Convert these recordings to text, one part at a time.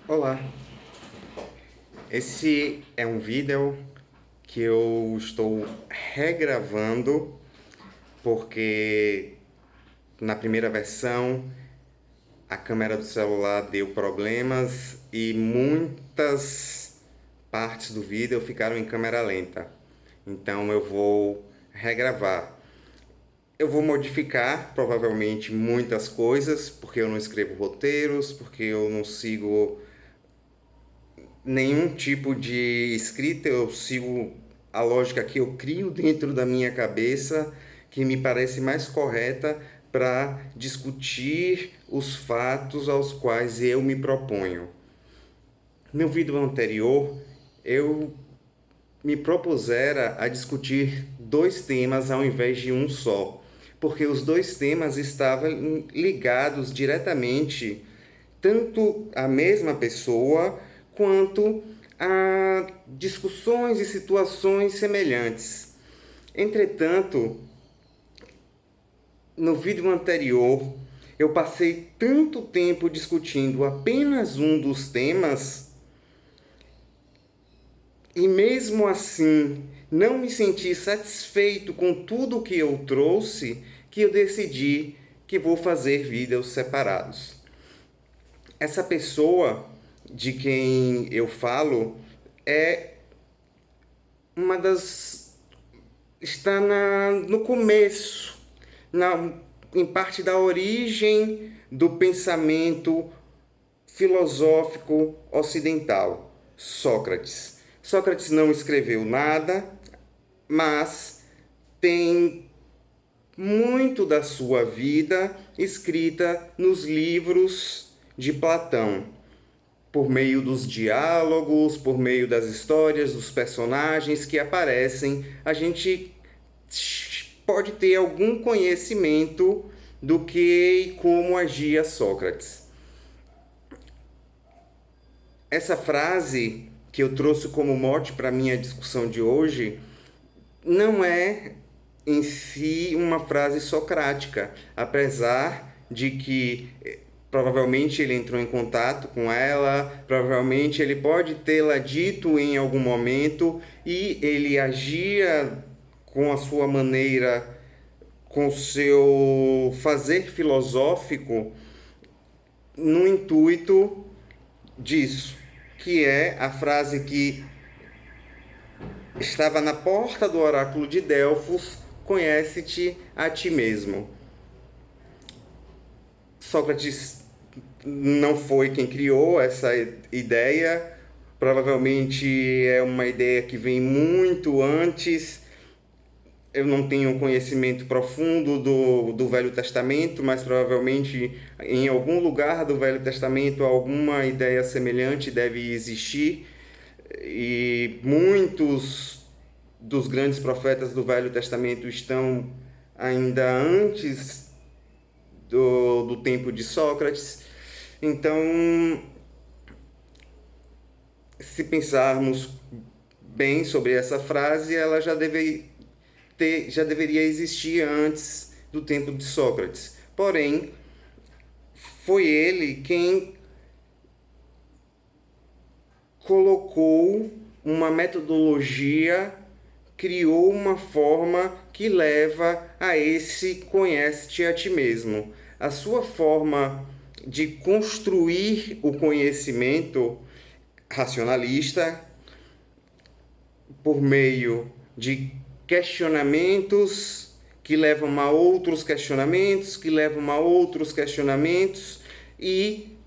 Olá, esse é um vídeo que eu estou regravando porque na primeira versão a câmera do celular deu problemas e muitas partes do vídeo ficaram em câmera lenta. Então eu vou regravar. Eu vou modificar provavelmente muitas coisas, porque eu não escrevo roteiros, porque eu não sigo nenhum tipo de escrita, eu sigo a lógica que eu crio dentro da minha cabeça, que me parece mais correta para discutir os fatos aos quais eu me proponho. No vídeo anterior, eu me propusera a discutir dois temas ao invés de um só, porque os dois temas estavam ligados diretamente tanto à mesma pessoa quanto a discussões e situações semelhantes. Entretanto, no vídeo anterior, eu passei tanto tempo discutindo apenas um dos temas e mesmo assim não me senti satisfeito com tudo que eu trouxe, que eu decidi que vou fazer vídeos separados. Essa pessoa de quem eu falo é uma das está no começo, em parte da origem do pensamento filosófico ocidental, Sócrates. Sócrates não escreveu nada, mas tem muito da sua vida escrita nos livros de Platão, por meio dos diálogos, por meio das histórias, dos personagens que aparecem, a gente pode ter algum conhecimento do que e como agia Sócrates. Essa frase que eu trouxe como mote para a minha discussão de hoje não é em si uma frase socrática, apesar de que provavelmente ele entrou em contato com ela, provavelmente ele pode tê-la dito em algum momento e ele agia com a sua maneira, com o seu fazer filosófico no intuito disso, que é a frase que estava na porta do oráculo de Delfos: conhece-te a ti mesmo. Sócrates não foi quem criou essa ideia, provavelmente é uma ideia que vem muito antes. Eu não tenho conhecimento profundo do Velho Testamento, mas provavelmente em algum lugar do Velho Testamento alguma ideia semelhante deve existir. E muitos dos grandes profetas do Velho Testamento estão ainda antes do tempo de Sócrates. Então, se pensarmos bem sobre essa frase, ela já deveria existir antes do tempo de Sócrates. Porém, foi ele quem colocou uma metodologia, criou uma forma que leva a esse conhece-te a ti mesmo. A sua forma de construir o conhecimento racionalista por meio de questionamentos que levam a outros questionamentos, que levam a outros questionamentos, e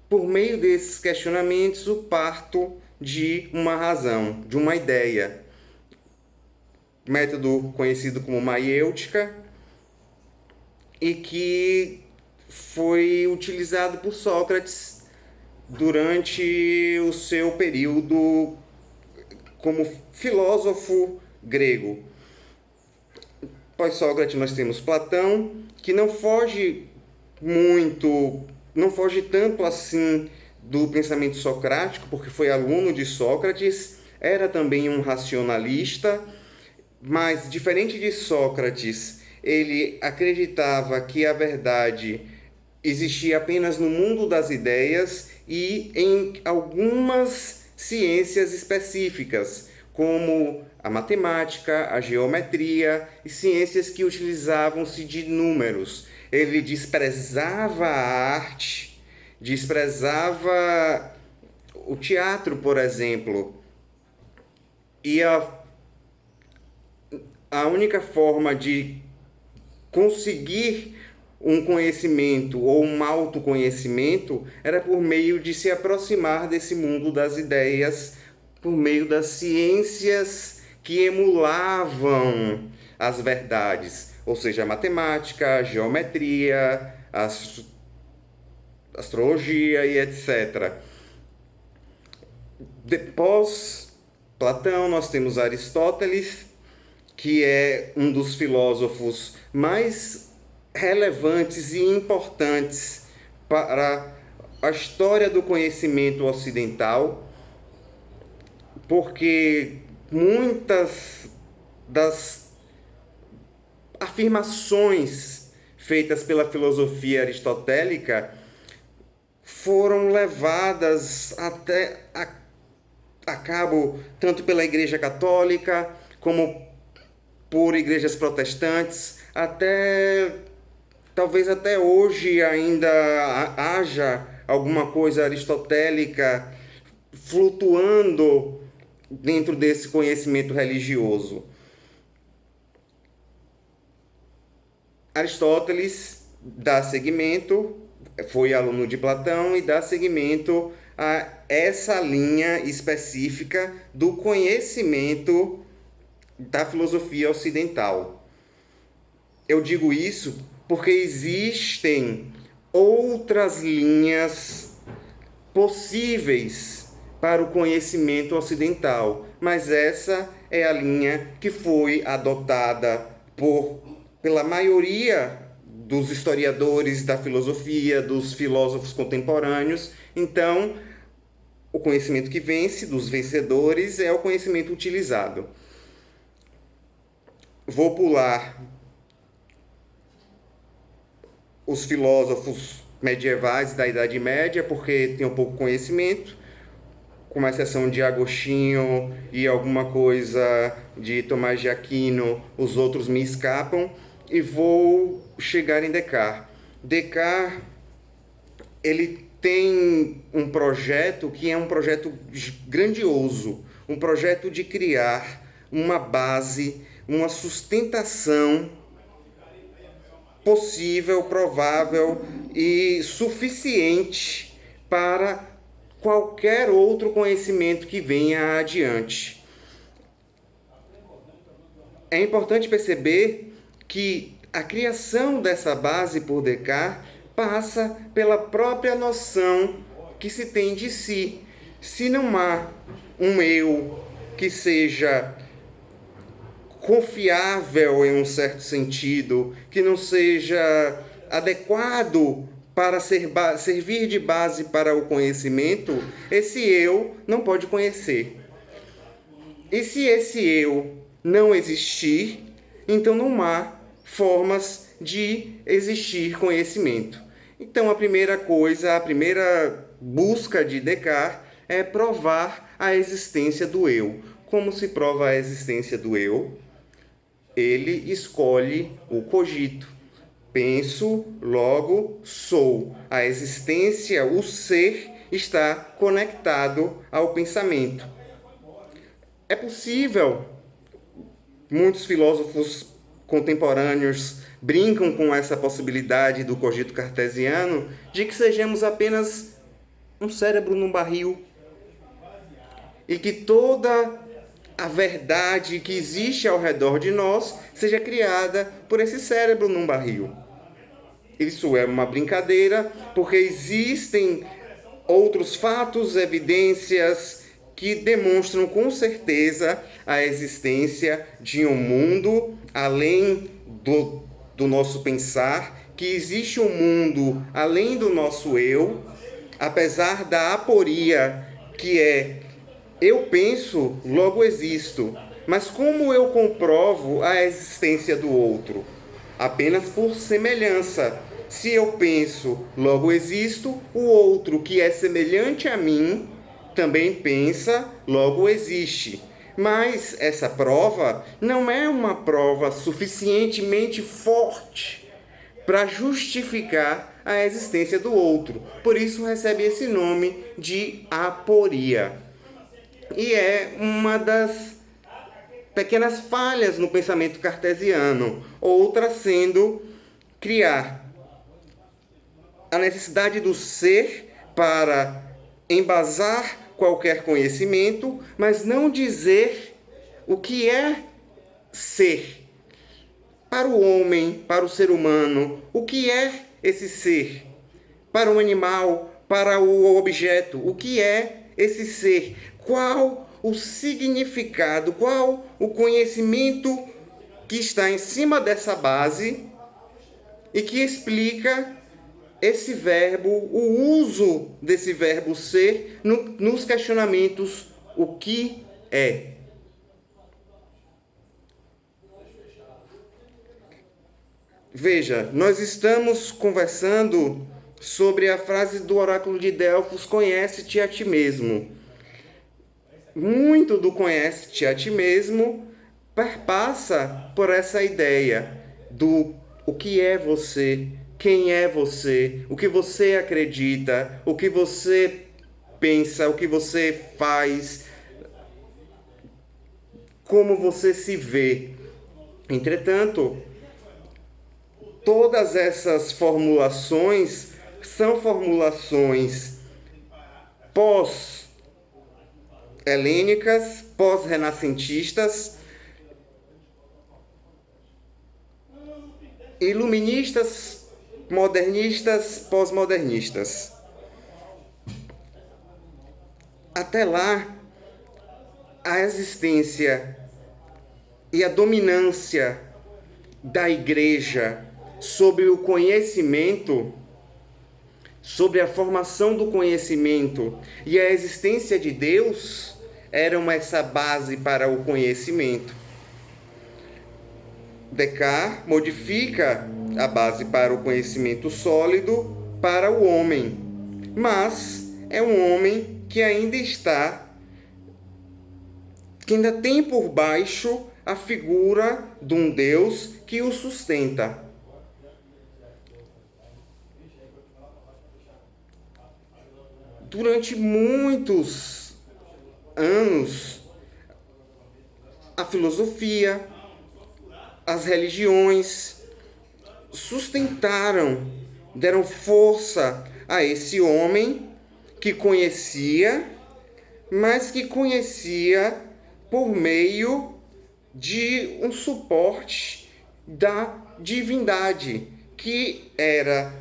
por meio desses questionamentos o parto de uma razão, de uma ideia. Método conhecido como maiêutica e que foi utilizado por Sócrates durante o seu período como filósofo grego. Após Sócrates nós temos Platão, que não foge tanto assim do pensamento socrático, porque foi aluno de Sócrates, era também um racionalista, mas diferente de Sócrates, ele acreditava que a verdade existia apenas no mundo das ideias e em algumas ciências específicas, como a matemática, a geometria e ciências que utilizavam-se de números. Ele desprezava a arte, desprezava o teatro, por exemplo, e a única forma de conseguir um conhecimento ou um autoconhecimento era por meio de se aproximar desse mundo das ideias, por meio das ciências que emulavam as verdades, ou seja, a matemática, a geometria, a astrologia e etc. Depois Platão, nós temos Aristóteles, que é um dos filósofos mais relevantes e importantes para a história do conhecimento ocidental, porque muitas das afirmações feitas pela filosofia aristotélica foram levadas até a cabo tanto pela Igreja Católica como por igrejas protestantes, talvez até hoje ainda haja alguma coisa aristotélica flutuando dentro desse conhecimento religioso. Aristóteles dá seguimento, foi aluno de Platão e dá seguimento a essa linha específica do conhecimento da filosofia ocidental. Eu digo isso porque existem outras linhas possíveis para o conhecimento ocidental, mas essa é a linha que foi adotada pela maioria dos historiadores da filosofia, dos filósofos contemporâneos. Então, o conhecimento que vence, dos vencedores, é o conhecimento utilizado. Vou pular os filósofos medievais da Idade Média, porque tem um pouco conhecimento, com exceção de Agostinho e alguma coisa de Tomás de Aquino, os outros me escapam, e vou chegar em Descartes. Descartes, ele tem um projeto que é um projeto grandioso, um projeto de criar uma base, uma sustentação possível, provável e suficiente para qualquer outro conhecimento que venha adiante. É importante perceber que a criação dessa base por Descartes passa pela própria noção que se tem de si. Se não há um eu que seja confiável em um certo sentido, que não seja adequado para servir de base para o conhecimento, esse eu não pode conhecer. E se esse eu não existir, então não há formas de existir conhecimento. Então a primeira busca de Descartes é provar a existência do eu. Como se prova a existência do eu? Ele escolhe o cogito. Penso, logo sou. A existência, o ser, está conectado ao pensamento. É possível, muitos filósofos contemporâneos brincam com essa possibilidade do cogito cartesiano, de que sejamos apenas um cérebro num barril e que toda a verdade que existe ao redor de nós seja criada por esse cérebro num barril. Isso é uma brincadeira, porque existem outros fatos, evidências que demonstram com certeza a existência de um mundo além do nosso pensar, que existe um mundo além do nosso eu, apesar da aporia que é eu penso, logo existo. Mas como eu comprovo a existência do outro? Apenas por semelhança. Se eu penso, logo existo, o outro que é semelhante a mim também pensa, logo existe. Mas essa prova não é uma prova suficientemente forte para justificar a existência do outro. Por isso recebe esse nome de aporia. E é uma das pequenas falhas no pensamento cartesiano, outra sendo criar a necessidade do ser para embasar qualquer conhecimento, mas não dizer o que é ser. Para o homem, para o ser humano, o que é esse ser? Para o animal, para o objeto, o que é esse ser? Qual o significado, qual o conhecimento que está em cima dessa base e que explica esse verbo, o uso desse verbo ser nos questionamentos o que é. Veja, nós estamos conversando sobre a frase do oráculo de Delfos, conhece-te a ti mesmo. Muito do conhece-te a ti mesmo perpassa por essa ideia do o que é você, quem é você, o que você acredita, o que você pensa, o que você faz, como você se vê. Entretanto, todas essas formulações são formulações pós-helênicas, pós-renascentistas, iluministas, modernistas, pós-modernistas. Até lá, a existência e a dominância da igreja sobre o conhecimento, sobre a formação do conhecimento e a existência de Deus eram essa base para o conhecimento. Descartes modifica a base para o conhecimento sólido para o homem, mas é um homem que ainda tem por baixo a figura de um Deus que o sustenta. Durante muitos anos, a filosofia, as religiões sustentaram, deram força a esse homem que conhecia, mas que conhecia por meio de um suporte da divindade, que era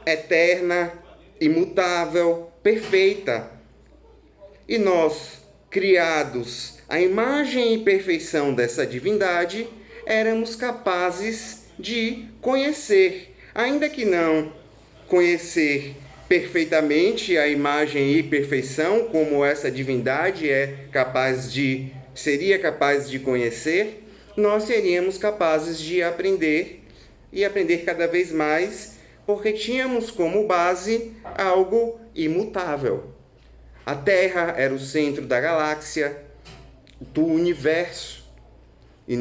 eterna, imutável, perfeita. E nós, criados à imagem e perfeição dessa divindade, éramos capazes de conhecer, ainda que não conhecer perfeitamente a imagem e perfeição como essa divindade seria capaz de conhecer, nós seríamos capazes de aprender e aprender cada vez mais, porque tínhamos como base algo imutável. A Terra era o centro da galáxia, do universo, e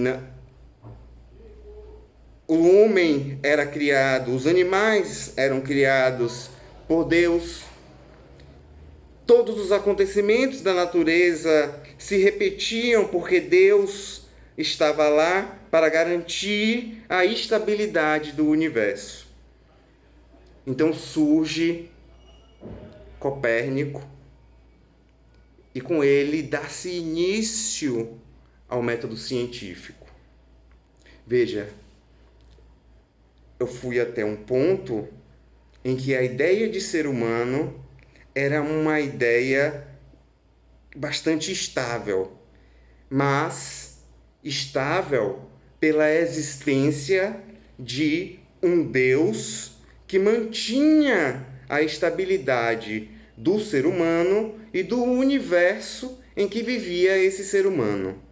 o homem era criado, os animais eram criados por Deus. Todos os acontecimentos da natureza se repetiam porque Deus estava lá para garantir a estabilidade do universo. Então surge Copérnico e com ele dá-se início ao método científico. Veja, eu fui até um ponto em que a ideia de ser humano era uma ideia bastante estável, mas estável pela existência de um Deus que mantinha a estabilidade do ser humano e do universo em que vivia esse ser humano.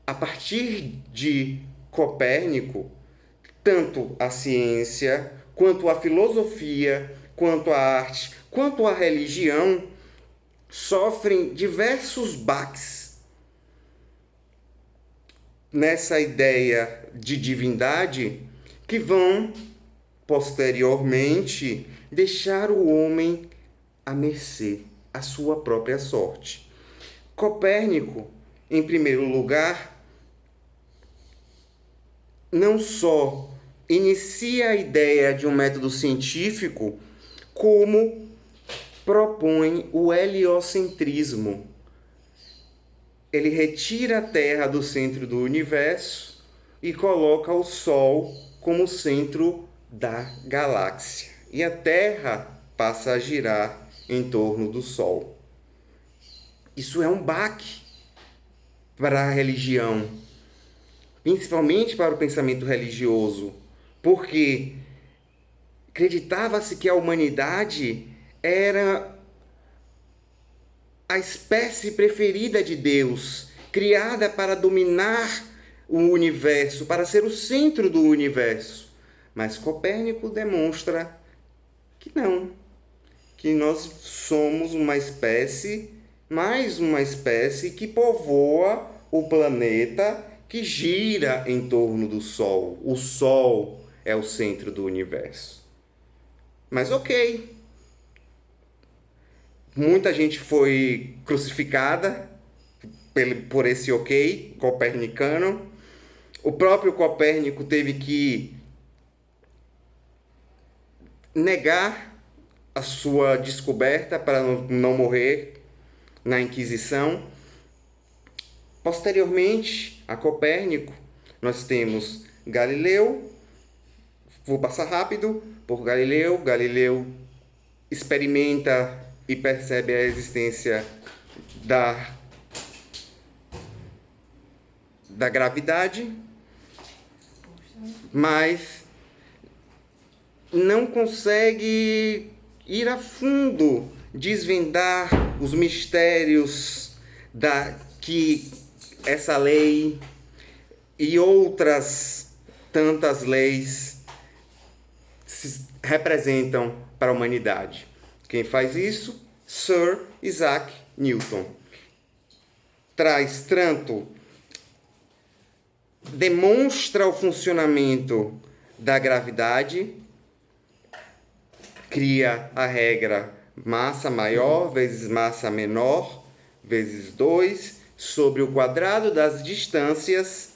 A partir de Copérnico, tanto a ciência, quanto a filosofia, quanto a arte, quanto a religião sofrem diversos baques nessa ideia de divindade que vão posteriormente deixar o homem à mercê, à sua própria sorte. Copérnico, em primeiro lugar, não só inicia a ideia de um método científico, como propõe o heliocentrismo. Ele retira a Terra do centro do universo e coloca o Sol como centro da galáxia. E a Terra passa a girar em torno do Sol. Isso é um baque para a religião, principalmente para o pensamento religioso, porque acreditava-se que a humanidade era a espécie preferida de Deus, criada para dominar o universo, para ser o centro do universo. Mas Copérnico demonstra que não, que nós somos uma espécie, mais uma espécie que povoa o planeta, que gira em torno do Sol. O Sol é o centro do universo. Mas ok, muita gente foi crucificada por esse ok copernicano. O próprio Copérnico teve que negar a sua descoberta para não morrer na Inquisição. Posteriormente a Copérnico, nós temos Galileu. Vou passar rápido por Galileu. Galileu experimenta e percebe a existência da gravidade, mas não consegue ir a fundo, desvendar os mistérios que essa lei e outras tantas leis representam para a humanidade. Quem faz isso? Sir Isaac Newton. Demonstra o funcionamento da gravidade, cria a regra massa maior vezes massa menor vezes 2 sobre o quadrado das distâncias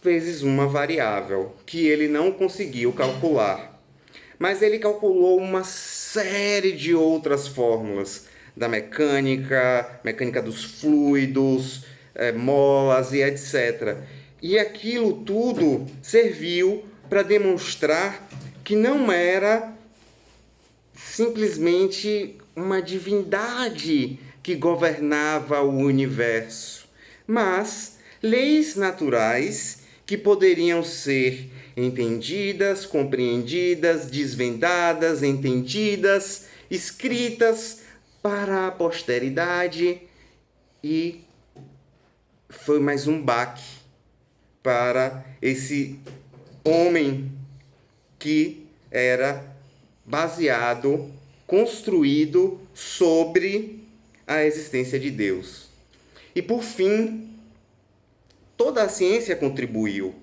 vezes uma variável que ele não conseguiu calcular. Mas ele calculou uma série de outras fórmulas da mecânica dos fluidos, molas e etc. E aquilo tudo serviu para demonstrar que não era simplesmente uma divindade que governava o universo, mas leis naturais que poderiam ser entendidas, compreendidas, desvendadas, entendidas, escritas para a posteridade, e foi mais um baque para esse homem que era baseado, construído sobre a existência de Deus. E por fim, toda a ciência contribuiu,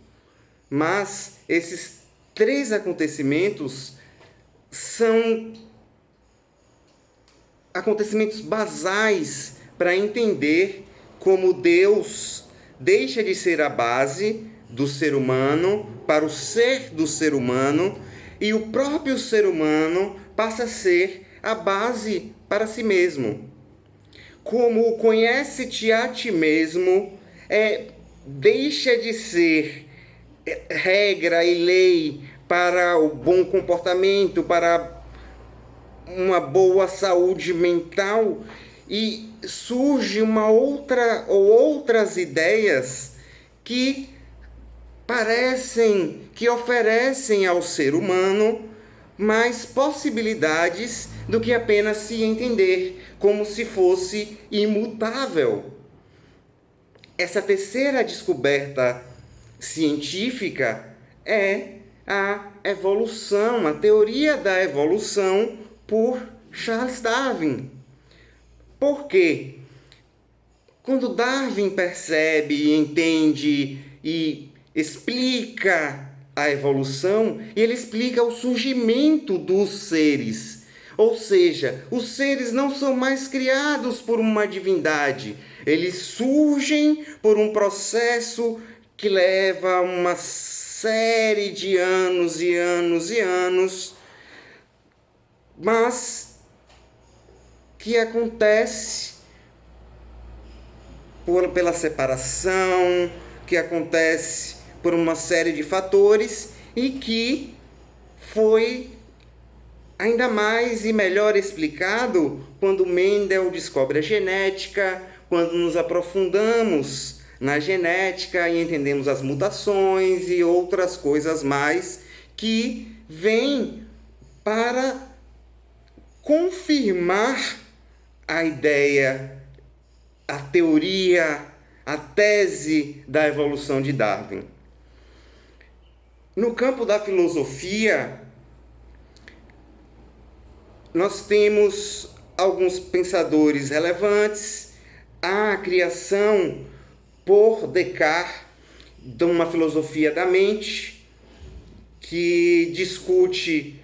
mas esses 3 acontecimentos são acontecimentos basais para entender como Deus deixa de ser a base do ser humano para o ser do ser humano, e o próprio ser humano passa a ser a base para si mesmo. Como o conhece-te a ti mesmo deixa de ser regra e lei para o bom comportamento, para uma boa saúde mental, e surge uma outra ou outras ideias que oferecem ao ser humano mais possibilidades do que apenas se entender como se fosse imutável. Essa terceira descoberta científica é a evolução, a teoria da evolução por Charles Darwin. Por quê? Quando Darwin percebe, entende e explica a evolução, ele explica o surgimento dos seres. Ou seja, os seres não são mais criados por uma divindade, eles surgem por um processo que leva uma série de anos e anos e anos, mas que acontece pela separação, que acontece por uma série de fatores e que foi ainda mais e melhor explicado quando Mendel descobre a genética, quando nos aprofundamos na genética e entendemos as mutações e outras coisas mais que vêm para confirmar a ideia, a teoria, a tese da evolução de Darwin. No campo da filosofia, nós temos alguns pensadores relevantes. A criação por Descartes de uma filosofia da mente que discute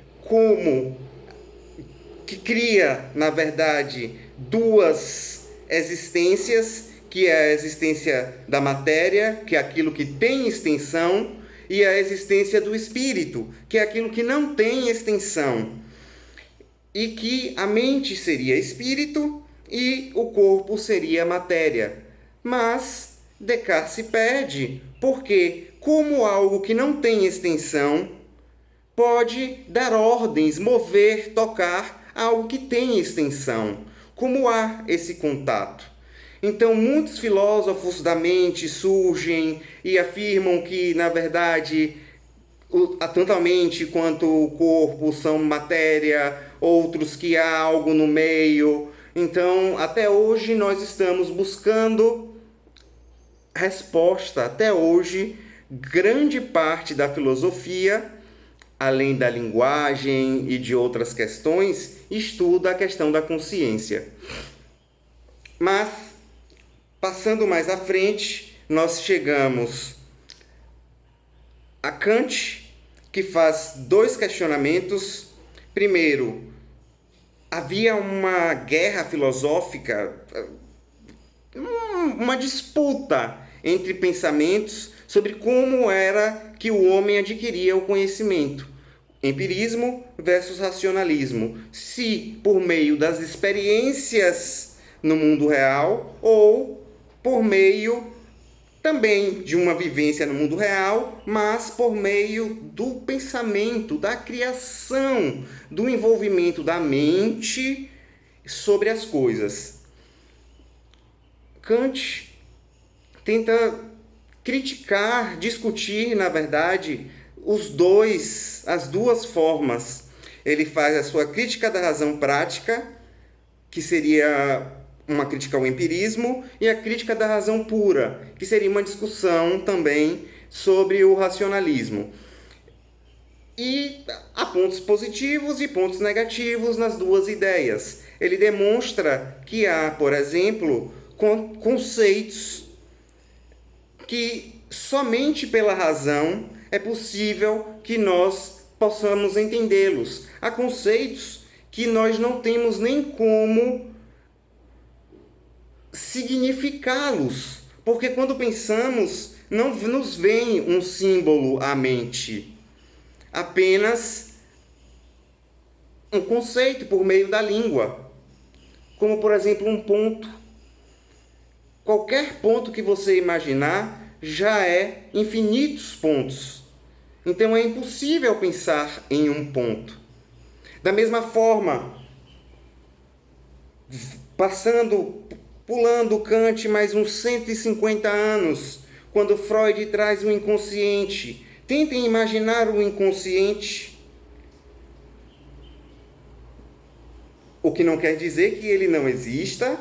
que cria, na verdade, duas existências, que é a existência da matéria, que é aquilo que tem extensão, e a existência do espírito, que é aquilo que não tem extensão. E que a mente seria espírito e o corpo seria matéria. Mas Descartes se perde, porque como algo que não tem extensão pode dar ordens, mover, tocar algo que tem extensão. Como há esse contato? Então, muitos filósofos da mente surgem e afirmam que, na verdade, tanto a mente quanto o corpo são matéria, outros que há algo no meio. Então, até hoje, nós estamos buscando resposta. Até hoje, grande parte da filosofia, além da linguagem e de outras questões, estuda a questão da consciência. Mas, passando mais à frente, nós chegamos a Kant, que faz dois questionamentos. Primeiro, havia uma guerra filosófica, uma disputa entre pensamentos sobre como era que o homem adquiria o conhecimento. Empirismo versus racionalismo. Se por meio das experiências no mundo real ou por meio também de uma vivência no mundo real, mas por meio do pensamento, da criação, do envolvimento da mente sobre as coisas. Kant tenta criticar, discutir, na verdade, as duas formas. Ele faz a sua crítica da razão prática, que seria uma crítica ao empirismo, e a crítica da razão pura, que seria uma discussão também sobre o racionalismo. E há pontos positivos e pontos negativos nas duas ideias. Ele demonstra que há, por exemplo, conceitos que somente pela razão é possível que nós possamos entendê-los. Há conceitos que nós não temos nem como significá-los, porque quando pensamos, não nos vem um símbolo à mente, apenas um conceito por meio da língua, como por exemplo um ponto. Qualquer ponto que você imaginar já é infinitos pontos, então é impossível pensar em um ponto. Da mesma forma, pulando Kant mais uns 150 anos, quando Freud traz o inconsciente. Tentem imaginar o inconsciente. O que não quer dizer que ele não exista,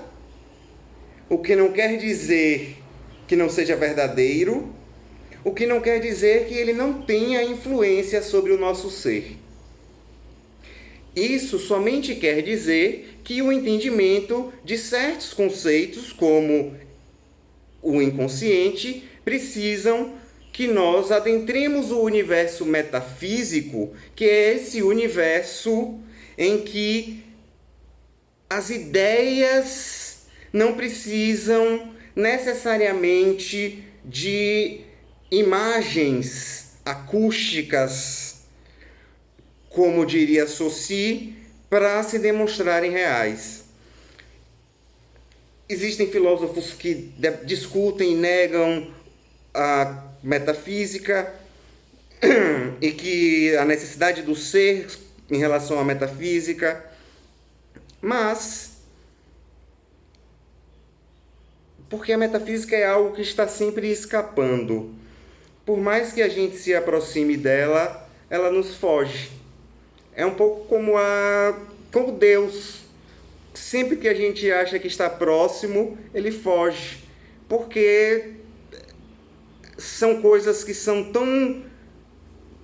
o que não quer dizer que não seja verdadeiro, o que não quer dizer que ele não tenha influência sobre o nosso ser. Isso somente quer dizer que o entendimento de certos conceitos, como o inconsciente, precisam que nós adentremos o universo metafísico, que é esse universo em que as ideias não precisam necessariamente de imagens acústicas, como diria Saussure, para se demonstrarem reais. Existem filósofos que discutem e negam a metafísica e que a necessidade do ser em relação à metafísica, mas porque a metafísica é algo que está sempre escapando. Por mais que a gente se aproxime dela, ela nos foge. É um pouco como Deus. Sempre que a gente acha que está próximo, ele foge. Porque são coisas que são tão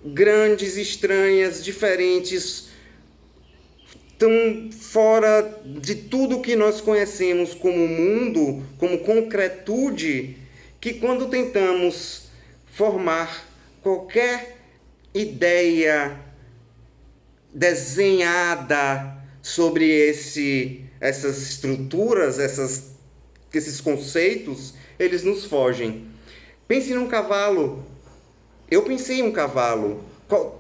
grandes, estranhas, diferentes, tão fora de tudo que nós conhecemos como mundo, como concretude, que quando tentamos formar qualquer ideia desenhada sobre essas estruturas, esses conceitos, eles nos fogem. Pense num cavalo. Eu pensei em um cavalo.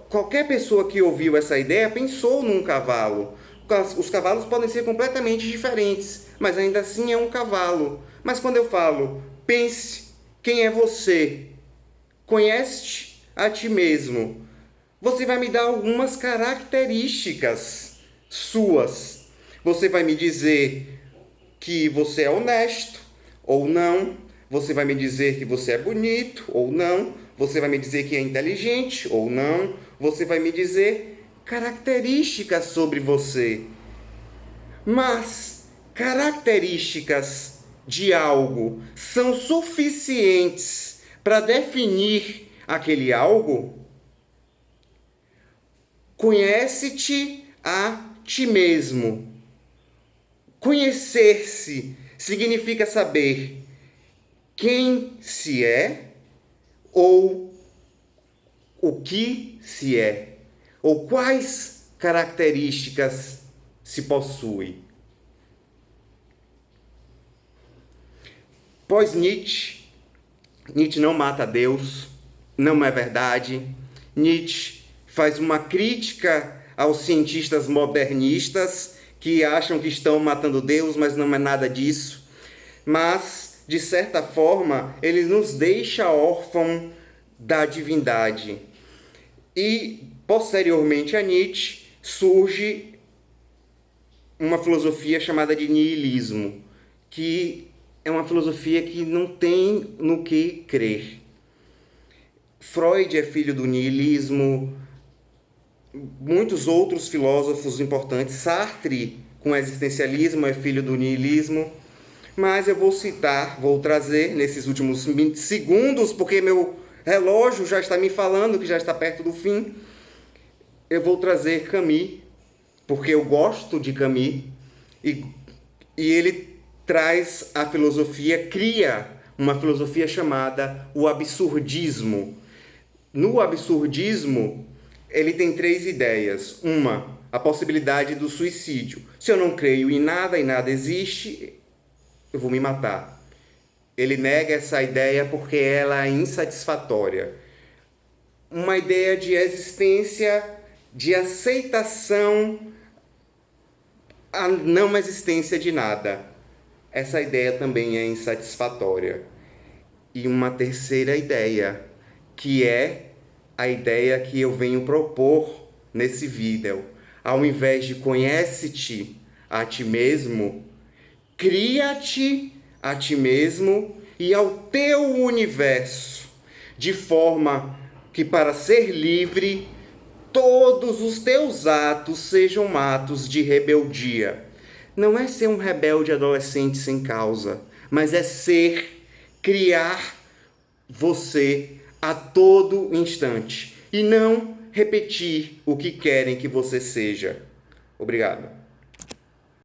Qualquer pessoa que ouviu essa ideia pensou num cavalo. Os cavalos podem ser completamente diferentes, mas ainda assim é um cavalo. Mas quando eu falo, pense, quem é você? Conhece-te a ti mesmo. Você vai me dar algumas características suas. Você vai me dizer que você é honesto ou não. Você vai me dizer que você é bonito ou não. Você vai me dizer que é inteligente ou não. Você vai me dizer características sobre você. Mas características de algo são suficientes para definir aquele algo? Conhece-te a ti mesmo. Conhecer-se significa saber quem se é ou o que se é, ou quais características se possui. Pós-Nietzsche, Nietzsche não mata Deus, não é verdade. Nietzsche faz uma crítica aos cientistas modernistas que acham que estão matando Deus, mas não é nada disso. Mas, de certa forma, ele nos deixa órfão da divindade. E, posteriormente a Nietzsche, surge uma filosofia chamada de niilismo, que é uma filosofia que não tem no que crer. Freud é filho do niilismo, muitos outros filósofos importantes, Sartre, com existencialismo, é filho do niilismo, mas eu vou trazer nesses últimos 20 segundos, porque meu relógio já está me falando que já está perto do fim, eu vou trazer Camus, porque eu gosto de Camus, e ele traz a filosofia, cria uma filosofia chamada o absurdismo. No absurdismo, ele tem 3 ideias. Uma, a possibilidade do suicídio. Se eu não creio em nada e nada existe, eu vou me matar. Ele nega essa ideia porque ela é insatisfatória. Uma ideia de existência, de aceitação à não existência de nada. Essa ideia também é insatisfatória. E uma terceira ideia, que é a ideia que eu venho propor nesse vídeo. Ao invés de conhece-te a ti mesmo, cria-te a ti mesmo e ao teu universo, de forma que, para ser livre, todos os teus atos sejam atos de rebeldia. Não é ser um rebelde adolescente sem causa, mas é criar você a todo instante e não repetir o que querem que você seja. Obrigado.